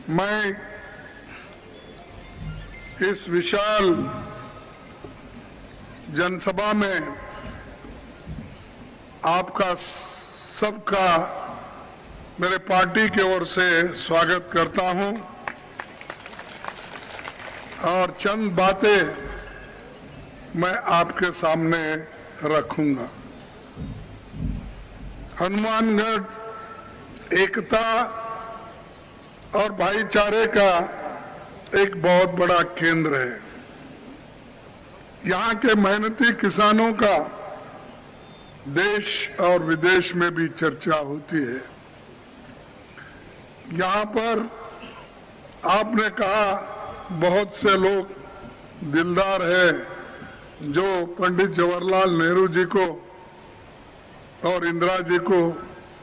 मैं इस विशाल जनसभा में आपका सबका मेरे पार्टी की ओर से स्वागत करता हूं और चंद बातें मैं आपके सामने रखूंगा। हनुमानगढ़ एकता और भाईचारे का एक बहुत बड़ा केंद्र है। यहाँ के मेहनती किसानों का देश और विदेश में भी चर्चा होती है। यहाँ पर आपने कहा बहुत से लोग दिलदार हैं जो पंडित जवाहरलाल नेहरू जी को और इंदिरा जी को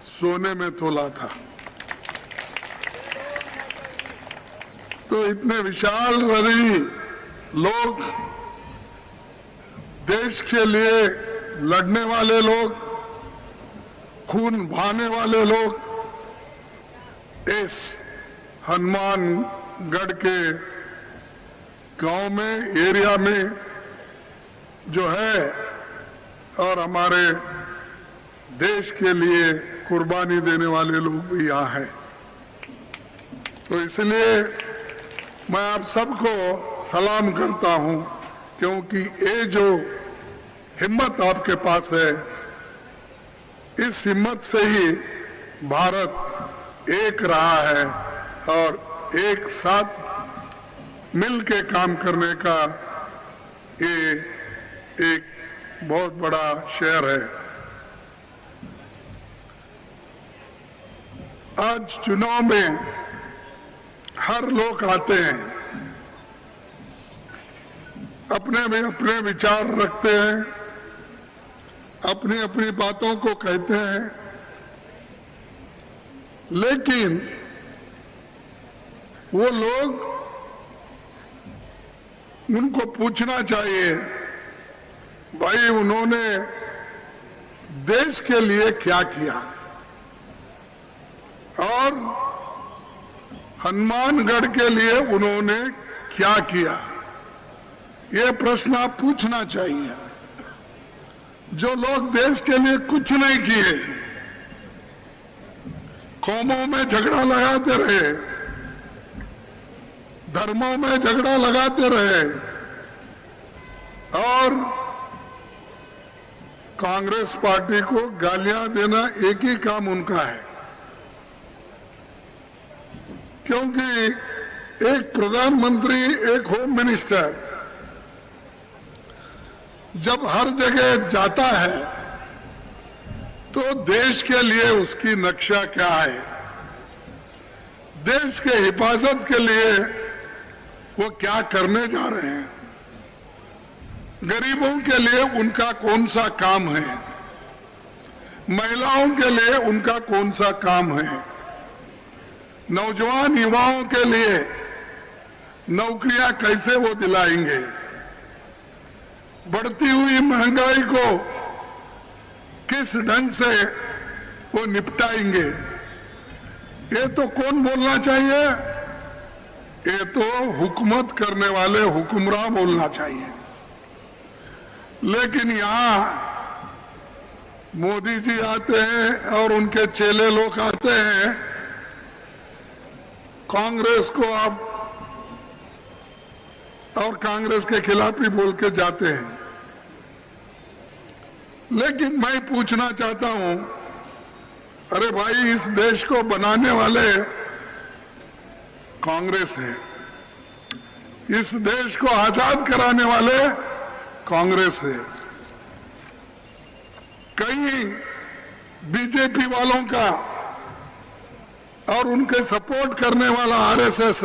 सोने में तोला था। तो इतने विशाल हृदयी लोग, देश के लिए लड़ने वाले लोग, खून बहाने वाले लोग इस हनुमानगढ़ के गांव में, एरिया में जो है और हमारे देश के लिए कुर्बानी देने वाले लोग भी यहाँ हैं। तो इसलिए मैं आप सबको सलाम करता हूं, क्योंकि ये जो हिम्मत आपके पास है, इस हिम्मत से ही भारत एक रहा है और एक साथ मिल के काम करने का ये एक बहुत बड़ा शहर है। आज चुनाव में हर लोग आते हैं, अपने में अपने विचार रखते हैं, अपनी अपनी बातों को कहते हैं, लेकिन वो लोग, उनको पूछना चाहिए भाई उन्होंने देश के लिए क्या किया और हनुमानगढ़ के लिए उन्होंने क्या किया। ये प्रश्न आप पूछना चाहिए। जो लोग देश के लिए कुछ नहीं किए, कौमों में झगड़ा लगाते रहे, धर्मों में झगड़ा लगाते रहे और कांग्रेस पार्टी को गालियां देना एक ही काम उनका है। क्योंकि एक प्रधानमंत्री, एक होम मिनिस्टर जब हर जगह जाता है तो देश के लिए उसकी नक्शा क्या है, देश के हिफाजत के लिए वो क्या करने जा रहे हैं, गरीबों के लिए उनका कौन सा काम है, महिलाओं के लिए उनका कौन सा काम है, नौजवान युवाओं के लिए नौकरियां कैसे वो दिलाएंगे, बढ़ती हुई महंगाई को किस ढंग से वो निपटाएंगे। ये तो कौन बोलना चाहिए? ये तो हुकूमत करने वाले हुक्मरान बोलना चाहिए। लेकिन यहाँ मोदी जी आते हैं और उनके चेले लोग आते हैं, कांग्रेस को आप और कांग्रेस के खिलाफ ही बोल के जाते हैं। लेकिन मैं पूछना चाहता हूं, अरे भाई इस देश को बनाने वाले कांग्रेस है, इस देश को आजाद कराने वाले कांग्रेस है। कहीं बीजेपी वालों का और उनके सपोर्ट करने वाला आरएसएस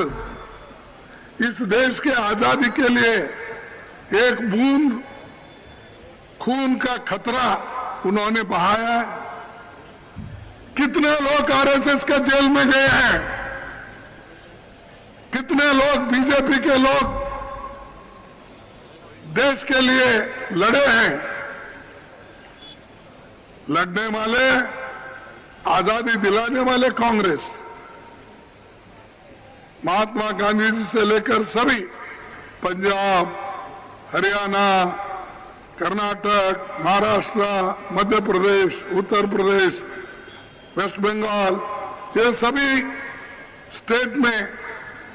इस देश के आजादी के लिए एक बूंद खून का खतरा उन्होंने बहाया है। कितने लोग आरएसएस के जेल में गए हैं, कितने लोग बीजेपी के लोग देश के लिए लड़े हैं। लड़ने वाले, आजादी दिलाने वाले कांग्रेस, महात्मा गांधी जी से लेकर सभी, पंजाब, हरियाणा, कर्नाटक, महाराष्ट्र, मध्य प्रदेश, उत्तर प्रदेश, वेस्ट बंगाल, ये सभी स्टेट में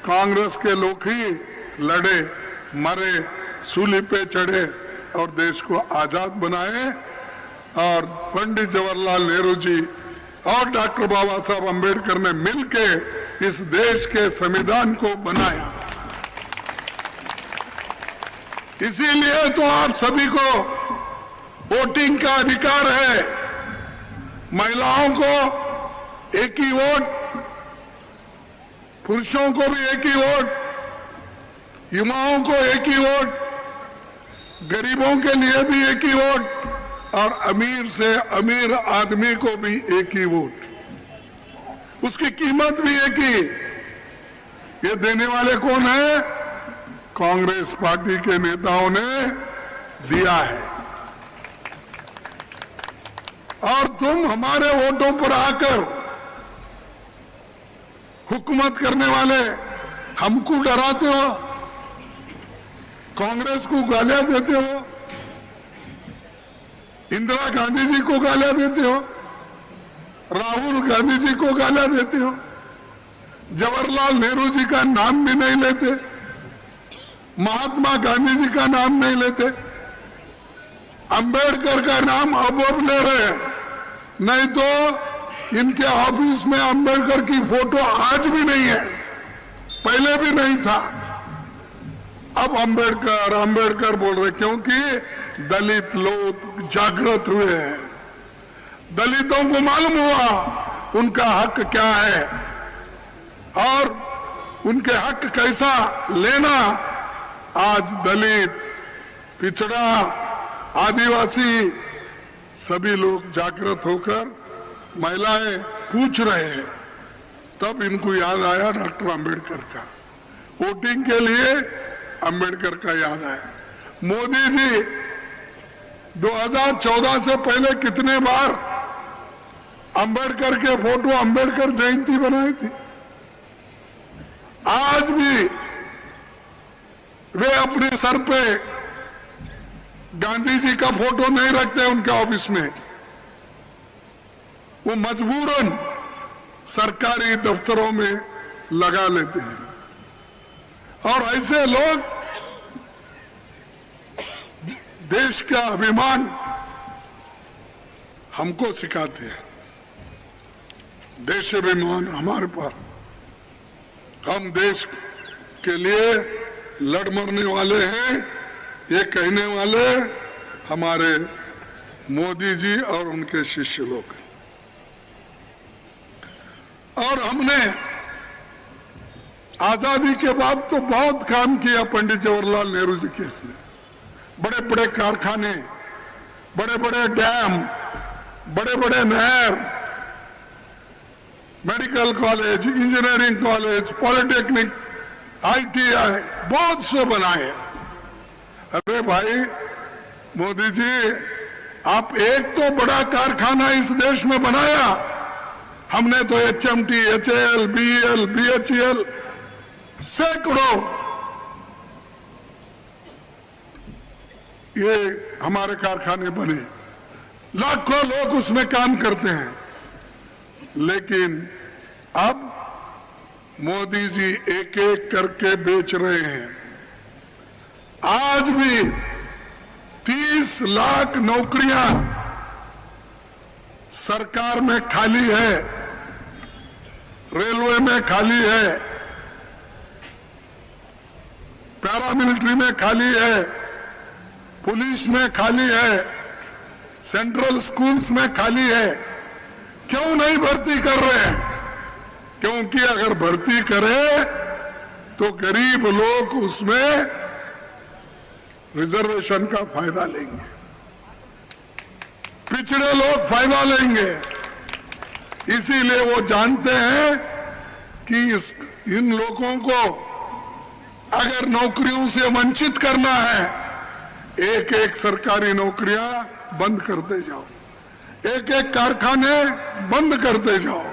कांग्रेस के लोग ही लड़े, मरे, सूली पे चढ़े और देश को आजाद बनाए। और पंडित जवाहरलाल नेहरू जी और डॉक्टर बाबा साहब अम्बेडकर ने मिलके इस देश के संविधान को बनाया। इसीलिए तो आप सभी को वोटिंग का अधिकार है। महिलाओं को एक ही वोट, पुरुषों को भी एक ही वोट, युवाओं को एक ही वोट, गरीबों के लिए भी एक ही वोट और अमीर से अमीर आदमी को भी एक ही वोट। उसकी कीमत भी एक ही। ये देने वाले कौन है? कांग्रेस पार्टी के नेताओं ने दिया है। और तुम हमारे वोटों पर आकर हुकूमत करने वाले हमको डराते हो, कांग्रेस को गालियां देते हो, इंदिरा गांधी जी को गालियां देते हो, राहुल गांधी जी को गालियां देते हो, जवाहरलाल नेहरू जी का नाम भी नहीं लेते, महात्मा गांधी जी का नाम नहीं लेते, अंबेडकर का नाम अब ले रहे हैं। नहीं तो इनके ऑफिस में अंबेडकर की फोटो आज भी नहीं है, पहले भी नहीं था। अब अंबेडकर अंबेडकर बोल रहे क्योंकि दलित लोग जागृत हुए हैं। दलितों को मालूम हुआ उनका हक क्या है और उनके हक कैसा लेना। आज दलित, पिछड़ा, आदिवासी सभी लोग जागृत होकर महिलाएं पूछ रहे हैं। तब इनको याद आया डॉक्टर अंबेडकर का, वोटिंग के लिए अंबेडकर का याद आया। मोदी जी 2014 से पहले कितने बार अंबेडकर के फोटो, अंबेडकर जयंती बनाई थी। आज भी वे अपने सर पे गांधी जी का फोटो नहीं रखते उनके ऑफिस में, वो मजबूरन सरकारी दफ्तरों में लगा लेते हैं। और ऐसे लोग देश का अभिमान हमको सिखाते हैं। देश अभिमान हमारे पास, हम देश के लिए लड़ मरने वाले हैं, ये कहने वाले हमारे मोदी जी और उनके शिष्य लोग। और हमने आजादी के बाद तो बहुत काम किया पंडित जवाहरलाल नेहरू जी के इसमें। बड़े बड़े कारखाने, बड़े बड़े डैम, बड़े बड़े नहर, medical college, engineering college, polytechnic, ITI बहुत से बनाए। अरे भाई मोदी जी, आप एक तो बड़ा कारखाना इस देश में बनाया, हमने तो HMT, HAL, BEL, BHEL सैकड़ों ये हमारे कारखाने बने, लाखों लोग उसमें काम करते हैं। लेकिन अब मोदी जी एक एक करके बेच रहे हैं। आज भी 30 लाख नौकरियां सरकार में खाली है, रेलवे में खाली है, पैरामिलिट्री में खाली है, पुलिस में खाली है, सेंट्रल स्कूल्स में खाली है। क्यों नहीं भर्ती कर रहे हैं? क्योंकि अगर भर्ती करें तो गरीब लोग उसमें रिजर्वेशन का फायदा लेंगे, पिछड़े लोग फायदा लेंगे। इसीलिए वो जानते हैं कि इन लोगों को अगर नौकरियों से वंचित करना है, एक एक सरकारी नौकरियां बंद करते जाओ, एक एक कारखाने बंद करते जाओ,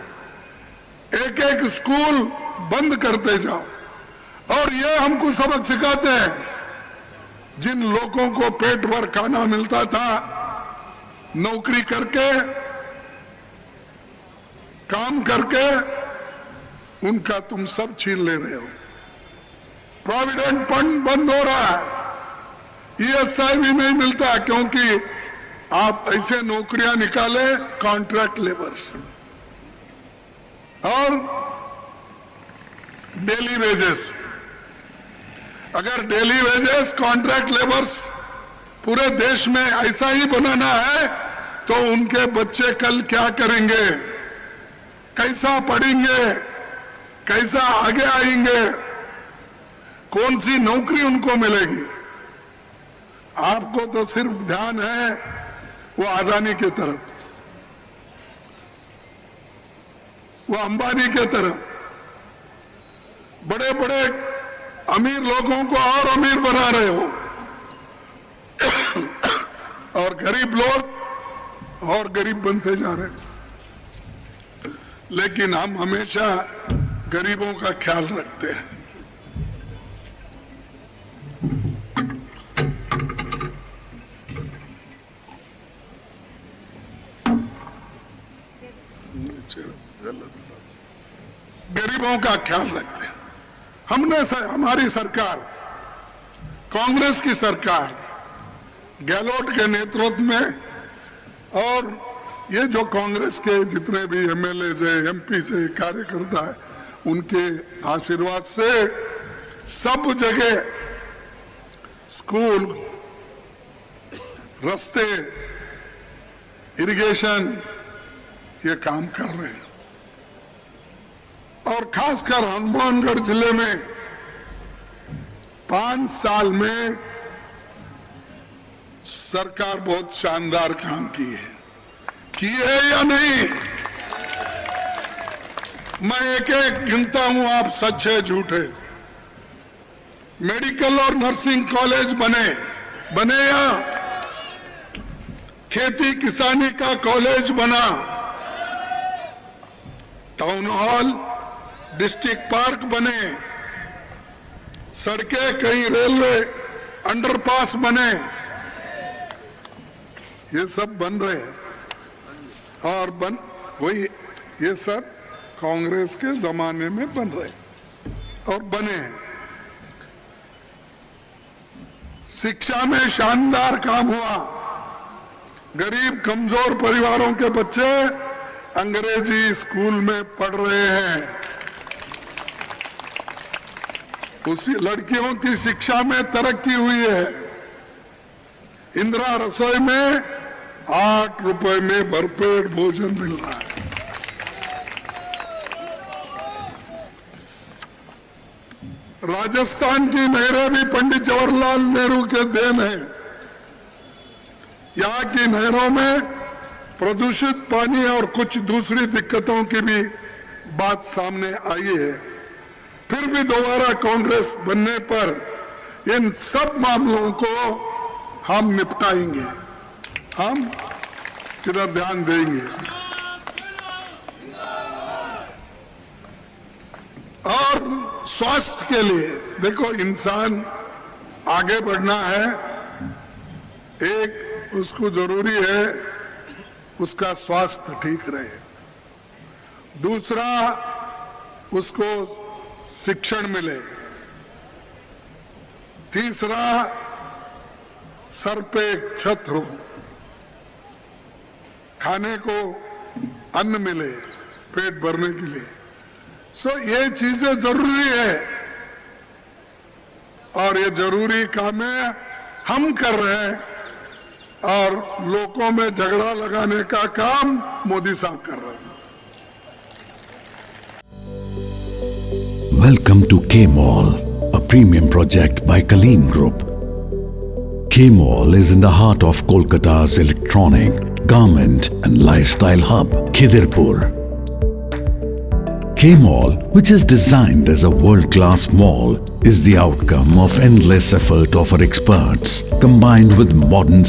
एक एक स्कूल बंद करते जाओ। और ये हमको सबक सिखाते हैं, जिन लोगों को पेट भर खाना मिलता था नौकरी करके, काम करके, उनका तुम सब छीन ले रहे हो। प्रोविडेंट फंड बंद हो रहा है, ESI भी नहीं मिलता, क्योंकि आप ऐसे नौकरियां निकाले कॉन्ट्रैक्ट लेबर्स और डेली वेजेस। अगर डेली वेजेस, कॉन्ट्रैक्ट लेबर्स पूरे देश में ऐसा ही बनाना है तो उनके बच्चे कल क्या करेंगे, कैसा पढ़ेंगे, कैसा आगे आएंगे, कौन सी नौकरी उनको मिलेगी। आपको तो सिर्फ ध्यान है वो अदानी के तरफ, वो अंबानी के तरफ, बड़े बड़े अमीर लोगों को और अमीर बना रहे हो और गरीब लोग और गरीब बनते जा रहे हैं। लेकिन हम हमेशा गरीबों का ख्याल रखते हैं। गरीबों का ख्याल रखते हैं। हमारी सरकार, कांग्रेस की सरकार, गहलोत के नेतृत्व में, और ये जो कांग्रेस के जितने भी MLA से, MP से कार्यकर्ता है, उनके आशीर्वाद से सब जगह स्कूल, रास्ते, इरिगेशन ये काम कर रहे हैं। और खासकर हनुमानगढ़ जिले में 5 साल में सरकार बहुत शानदार काम की है या नहीं? मैं एक एक गिनता हूं, आप सच है झूठे। मेडिकल और नर्सिंग कॉलेज बने या खेती किसानी का कॉलेज बना, टाउन हॉल, डिस्ट्रिक्ट पार्क बने, सड़कें, कई रेलवे अंडरपास बने, ये सब बन रहे हैं। और वही ये सब कांग्रेस के जमाने में बन रहे और बने हैं। शिक्षा में शानदार काम हुआ। गरीब कमजोर परिवारों के बच्चे अंग्रेजी स्कूल में पढ़ रहे हैं। उसी लड़कियों की शिक्षा में तरक्की हुई है। इंदिरा रसोई में 8 रुपए में भरपेट भोजन मिल रहा है। राजस्थान की नहरें भी पंडित जवाहरलाल नेहरू के देन है। यहाँ की नहरों में प्रदूषित पानी और कुछ दूसरी दिक्कतों की भी बात सामने आई है। फिर भी दोबारा कांग्रेस बनने पर इन सब मामलों को हम निपटाएंगे, हम इधर ध्यान देंगे। और स्वास्थ्य के लिए देखो, इंसान आगे बढ़ना है, एक उसको जरूरी है उसका स्वास्थ्य ठीक रहे, दूसरा उसको शिक्षण मिले, तीसरा सर पे छत हो, खाने को अन्न मिले पेट भरने के लिए। ये चीजें जरूरी है और ये जरूरी काम हम कर रहे हैं और लोगों में झगड़ा लगाने का काम मोदी साहब कर रहे हैं। Welcome to K-Mall, a premium project by Kaleen Group. K-Mall is in the heart of Kolkata's electronic, garment and lifestyle hub, Khidirpur. K-Mall, which is designed as a world-class mall, is the outcome of endless effort of our experts, combined with modern